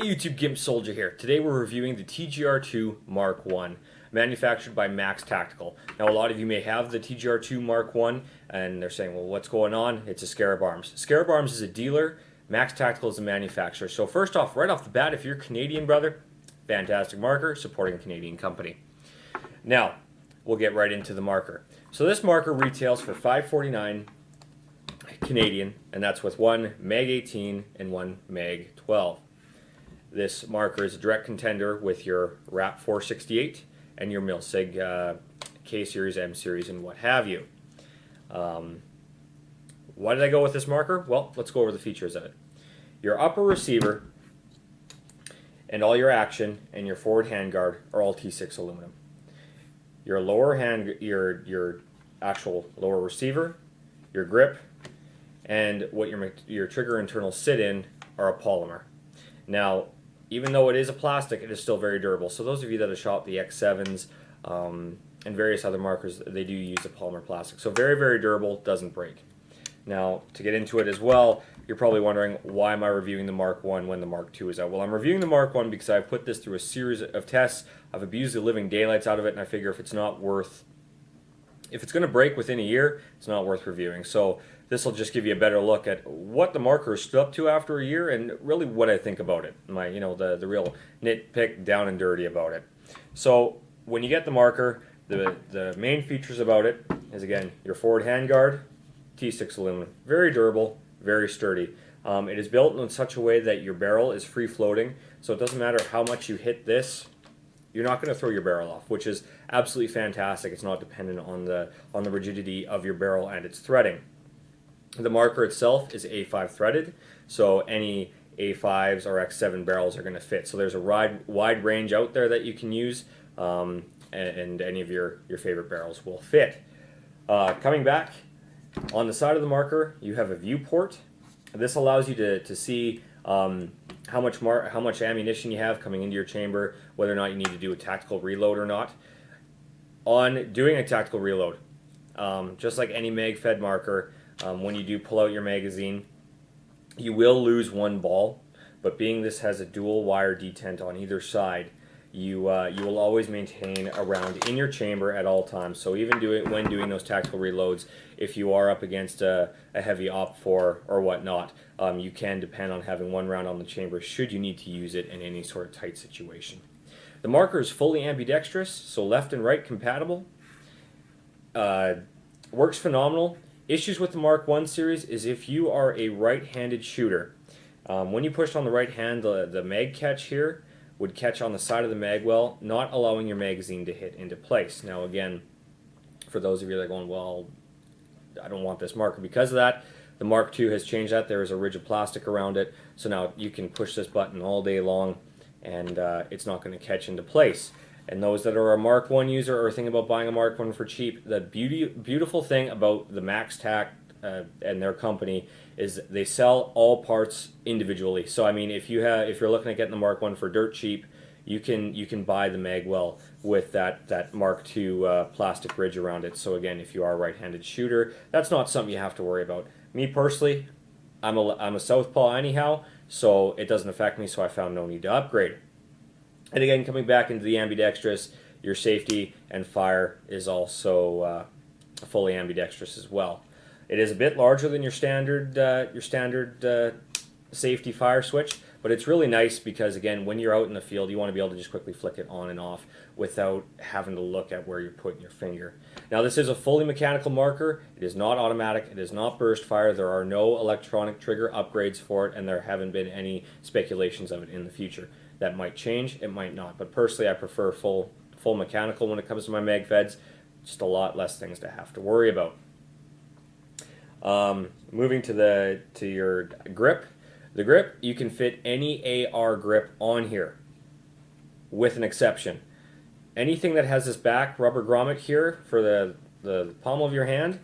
Hey YouTube, Gimp Soldier here. Today we're reviewing the TGR2 Mark 1, manufactured by Max Tactical. Now a lot of you may have the TGR2 Mark 1 and they're saying, well, what's going on? It's a Scarab Arms. Scarab Arms is a dealer, Max Tactical is a manufacturer. So first off, right off the bat, if you're Canadian, brother, fantastic marker, supporting a Canadian company. Now, we'll get right into the marker. So this marker retails for $5.49 Canadian, and that's with one Mag 18 and one Mag 12. This marker is a direct contender with your RAP 468 and your Milsig K series, M series, and what have you. Why did I go with this marker? Well, let's go over the features of it. Your upper receiver and all your action and your forward handguard are all T6 aluminum. Your lower hand, your actual lower receiver, your grip, and what your trigger internals sit in are a polymer. Now, even though it is a plastic, it is still very durable. So those of you that have shot the X7s and various other markers, they do use a polymer plastic. So very, very durable, doesn't break. Now, to get into it as well, you're probably wondering, why am I reviewing the Mark 1 when the Mark 2 is out? Well, I'm reviewing the Mark 1 because I've put this through a series of tests. I've abused the living daylights out of it, and I figure if it's going to break within a year, it's not worth reviewing. So this will just give you a better look at what the marker stood up to after a year and really what I think about it. The real nitpick down and dirty about it. So when you get the marker, the main features about it is, again, your forward handguard, T6 aluminum. Very durable, very sturdy. It is built in such a way that your barrel is free floating, so it doesn't matter how much you hit this, you're not going to throw your barrel off, which is absolutely fantastic. It's not dependent on the rigidity of your barrel and its threading. The marker itself is A5 threaded, so any A5s or X7 barrels are going to fit. So there's a wide range out there that you can use, and any of your favorite barrels will fit. Coming back, on the side of the marker, you have a viewport. This allows you to see how much ammunition you have coming into your chamber, whether or not you need to do a tactical reload or not. On doing a tactical reload, just like any mag-fed marker, when you do pull out your magazine, you will lose one ball, but being this has a dual wire detent on either side, you will always maintain a round in your chamber at all times. So even when doing those tactical reloads, if you are up against a heavy OP4 or whatnot, you can depend on having one round on the chamber should you need to use it in any sort of tight situation. The marker is fully ambidextrous, so left and right compatible. Works phenomenal. Issues with the Mark 1 series is if you are a right-handed shooter. When you push on the right hand, the mag catch here would catch on the side of the mag well, not allowing your magazine to hit into place. Now again, for those of you that are going, well, I don't want this marker because of that, the Mark II has changed that. There is a rigid plastic around it, so now you can push this button all day long and it's not going to catch into place. And those that are a Mark 1 user or thinking about buying a Mark 1 for cheap, the beautiful thing about the Max Tac and their company is they sell all parts individually. So I mean, if you're looking at getting the Mark 1 for dirt cheap, you can buy the magwell with that Mark II plastic ridge around it. So again, if you are a right-handed shooter, that's not something you have to worry about. Me personally, I'm a southpaw anyhow, so it doesn't affect me. So I found no need to upgrade. And again, coming back into the ambidextrous, your safety and fire is also fully ambidextrous as well. It is a bit larger than your standard safety fire switch, but it's really nice because, again, when you're out in the field, you want to be able to just quickly flick it on and off without having to look at where you're putting your finger. Now, this is a fully mechanical marker. It is not automatic. It is not burst fire. There are no electronic trigger upgrades for it, and there haven't been any speculations of it in the future. That might change, it might not, but personally I prefer full mechanical when it comes to my mag feds. Just a lot less things to have to worry about. Moving to your grip. The grip, you can fit any AR grip on here, with an exception. Anything that has this back rubber grommet here for the palm of your hand,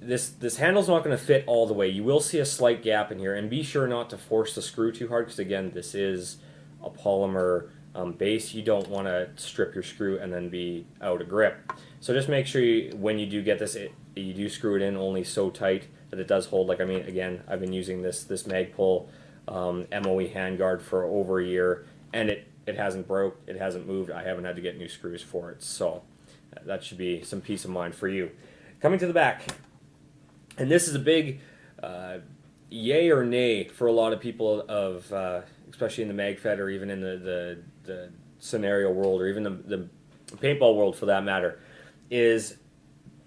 this handle's not going to fit all the way. You will see a slight gap in here, and be sure not to force the screw too hard because, again, this is a polymer base. You don't want to strip your screw and then be out of grip. So just make sure when you do get this, you do screw it in only so tight that it does hold. Like, I mean, again, I've been using this Magpul MOE handguard for over a year, and it hasn't broke, it hasn't moved. I haven't had to get new screws for it, so that should be some peace of mind for you. Coming to the back, and this is a big yay or nay for a lot of people of especially in the mag fed or even in the scenario world or even the paintball world for that matter, is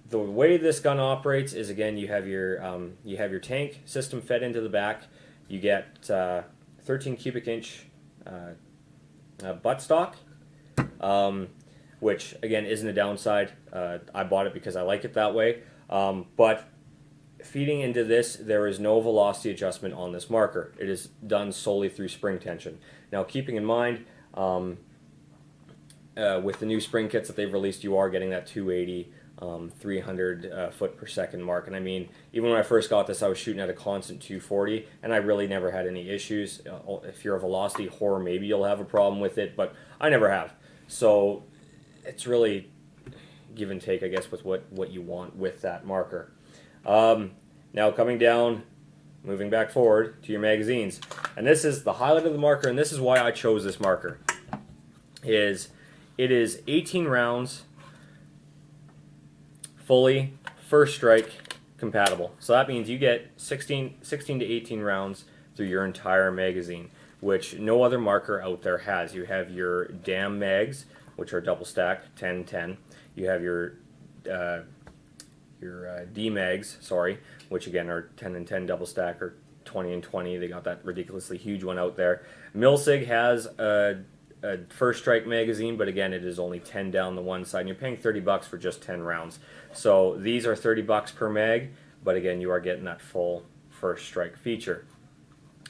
the way this gun operates is, again, you have your tank system fed into the back. You get 13 cubic inch buttstock, which again isn't a downside. I bought it because I like it that way, but feeding into this, there is no velocity adjustment on this marker. It is done solely through spring tension. Now, keeping in mind, with the new spring kits that they've released, you are getting that 280, 300 foot per second mark. And I mean, even when I first got this, I was shooting at a constant 240, and I really never had any issues. If you're a velocity whore, maybe you'll have a problem with it, but I never have. So it's really give and take, I guess, with what you want with that marker. Now coming down, moving back forward to your magazines, and this is the highlight of the marker, and this is why I chose this marker. It is 18 rounds, fully first strike compatible. So that means you get 16 to 18 rounds through your entire magazine, which no other marker out there has. You have your DAM mags, which are double stack, 10-10. You have your D mags, sorry, which again are 10 and 10 double stack or 20 and 20. They got that ridiculously huge one out there. Milsig has a first strike magazine, but again, it is only 10 down the one side, and you're paying $30 for just 10 rounds. So these are $30 per mag, but again, you are getting that full first strike feature.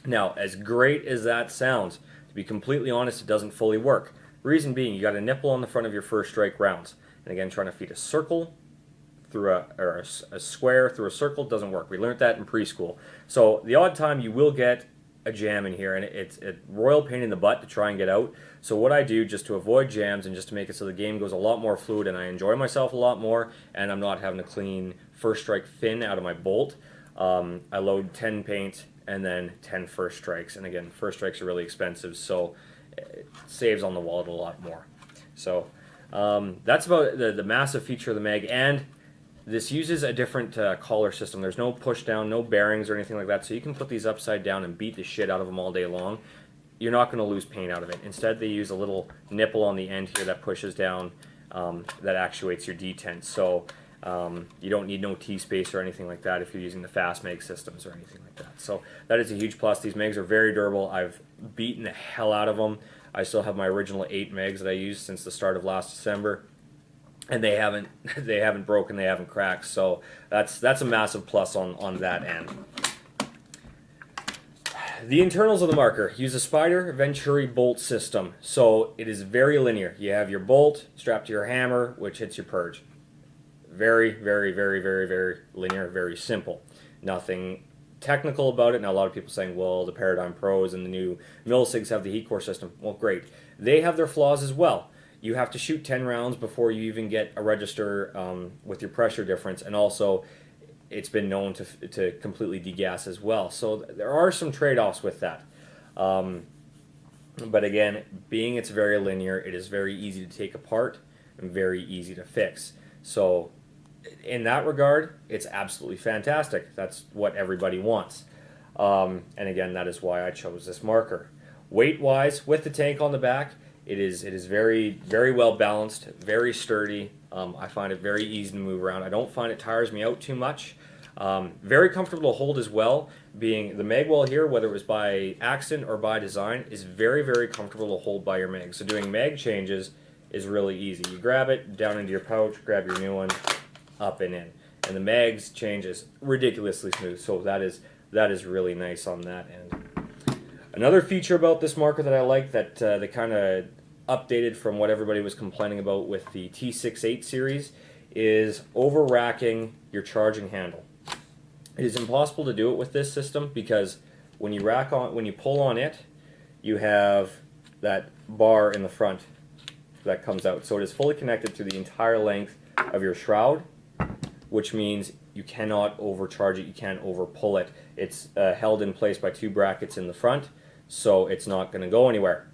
Now, as great as that sounds, to be completely honest, it doesn't fully work. Reason being, you got a nipple on the front of your first strike rounds, and again, trying to feed a circle through a square through a circle doesn't work. We learned that in preschool. So the odd time you will get a jam in here, and it's a royal pain in the butt to try and get out. So what I do, just to avoid jams and just to make it so the game goes a lot more fluid and I enjoy myself a lot more, and I'm not having to clean first strike fin out of my bolt, I load 10 paint and then 10 first strikes. And again, first strikes are really expensive, so it saves on the wallet a lot more. So that's about the massive feature of the mag. And this uses a different collar system. There's no push down, no bearings or anything like that, so you can put these upside down and beat the shit out of them all day long. You're not going to lose paint out of it. Instead, they use a little nipple on the end here that pushes down, that actuates your detent. So you don't need no T-space or anything like that if you're using the fast mag systems or anything like that. So that is a huge plus. These mags are very durable. I've beaten the hell out of them. I still have my original 8 mags that I used since the start of last December. And they haven't broken, they haven't cracked, so that's a massive plus on that end. The internals of the marker use a Spider Venturi bolt system, so it is very linear. You have your bolt strapped to your hammer, which hits your purge. Very, very, very, very, very linear, very simple. Nothing technical about it. Now a lot of people saying, well, the Paradigm Pros and the new Milsigs have the heat core system. Well, great. They have their flaws as well. You have to shoot 10 rounds before you even get a register with your pressure difference, and also it's been known to completely degas as well. So there are some trade-offs with that. But again, being it's very linear, it is very easy to take apart and very easy to fix. So in that regard, it's absolutely fantastic. That's what everybody wants. And again, that is why I chose this marker. Weight-wise, with the tank on the back, it is very, very well balanced, very sturdy. I find it very easy to move around. I don't find it tires me out too much. Very comfortable to hold as well. Being the mag well here, whether it was by accident or by design, is very, very comfortable to hold by your mag. So doing mag changes is really easy. You grab it down into your pouch, grab your new one, up and in. And the mags change is ridiculously smooth. So that is really nice on that end. Another feature about this marker that I like that they kind of updated from what everybody was complaining about with the T68 series is over-racking your charging handle. It is impossible to do it with this system because when you pull on it, you have that bar in the front that comes out. So it is fully connected to the entire length of your shroud, which means You cannot overcharge it. You can't over pull it. It's held in place by 2 brackets in the front, so it's not going to go anywhere.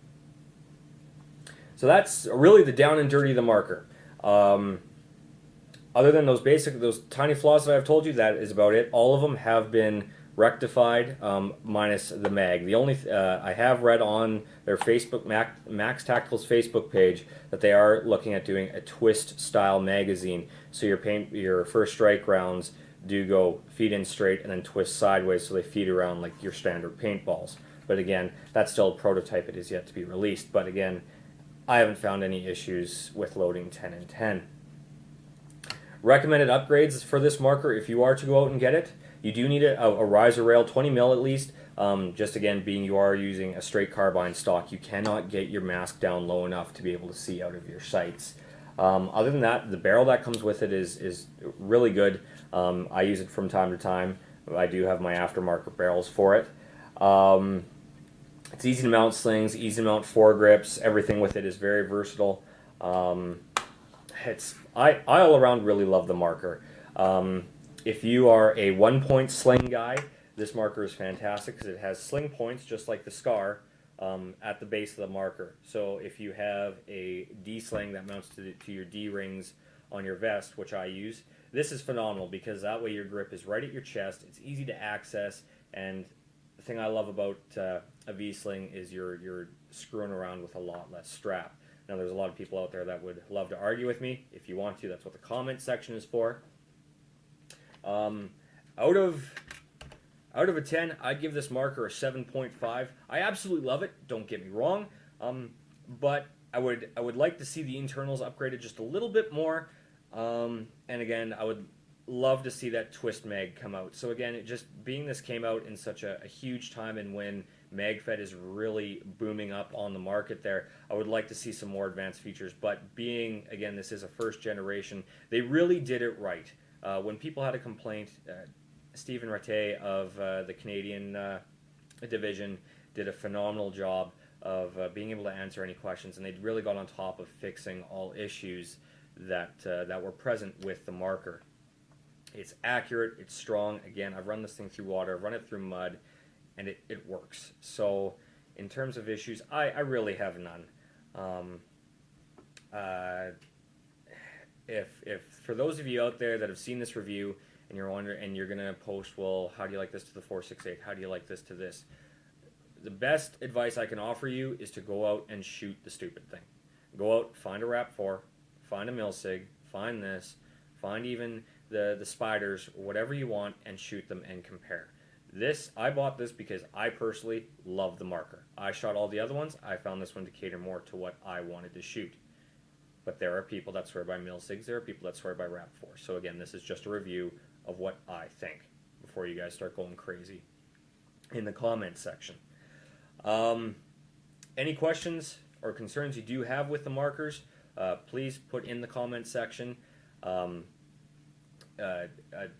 So that's really the down and dirty of the marker. Other than those tiny flaws that I've told you, that is about it. All of them have been rectified, minus the mag. The only I have read on their Facebook Max Tactical's Facebook page that they are looking at doing a twist style magazine. So your first strike rounds do go feed in straight and then twist sideways, so they feed around like your standard paintballs. But again, that's still a prototype. It is yet to be released. But again, I haven't found any issues with loading 10 and 10. Recommended upgrades for this marker, if you are to go out and get it, you do need a riser rail, 20 mil at least. Just again, being you are using a straight carbine stock, you cannot get your mask down low enough to be able to see out of your sights. Other than that, the barrel that comes with it is really good. I use it from time to time. I do have my aftermarket barrels for it. It's easy to mount slings, easy to mount foregrips. Everything with it is very versatile. I all around really love the marker. If you are a 1-point sling guy, this marker is fantastic because it has sling points just like the Scar at the base of the marker. So if you have a D sling that mounts to your D rings on your vest, which I use, this is phenomenal because that way your grip is right at your chest. It's easy to access, and the thing I love about a V-sling is you're screwing around with a lot less strap. Now, there's a lot of people out there that would love to argue with me. If you want to, that's what the comment section is for. Out of a 10, I'd give this marker a 7.5. I absolutely love it. Don't get me wrong, but I would like to see the internals upgraded just a little bit more. And again, I would love to see that twist mag come out. So again, this came out in such a huge time, and when MagFed is really booming up on the market there, I would like to see some more advanced features. But again, this is a first generation, they really did it right. When people had a complaint, Stephen Rattay of the Canadian division did a phenomenal job of being able to answer any questions, and they'd really got on top of fixing all issues that were present with the marker. It's accurate, it's strong. Again, I've run this thing through water, I've run it through mud, and it works. So in terms of issues, I really have none. If for those of you out there that have seen this review and you're wondering, and you're gonna post, well, how do you like this to the 468? How do you like this to this? The best advice I can offer you is to go out and shoot the stupid thing. Go out, find a RAP4, find a Milsig, find this, find even the spiders, whatever you want, and shoot them and compare. I bought this because I personally love the marker. I shot all the other ones. I found this one to cater more to what I wanted to shoot. But there are people that swear by Milsigs. There are people that swear by RAP4. So again, this is just a review of what I think before you guys start going crazy in the comments section. Any questions or concerns you do have with the markers, please put in the comments section. I'd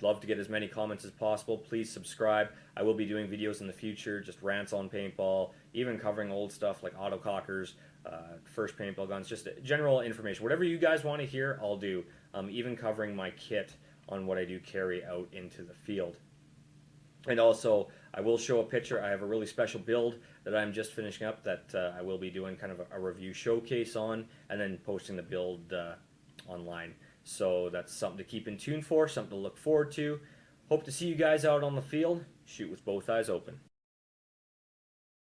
love to get as many comments as possible. Please subscribe. I will be doing videos in the future, just rants on paintball, even covering old stuff like autocockers, first paintball guns, just general information. Whatever you guys want to hear, I'll do. Even covering my kit on what I do carry out into the field. And also, I will show a picture. I have a really special build that I'm just finishing up that I will be doing kind of a review showcase on, and then posting the build online. So that's something to keep in tune for, something to look forward to. Hope to see you guys out on the field. Shoot with both eyes open.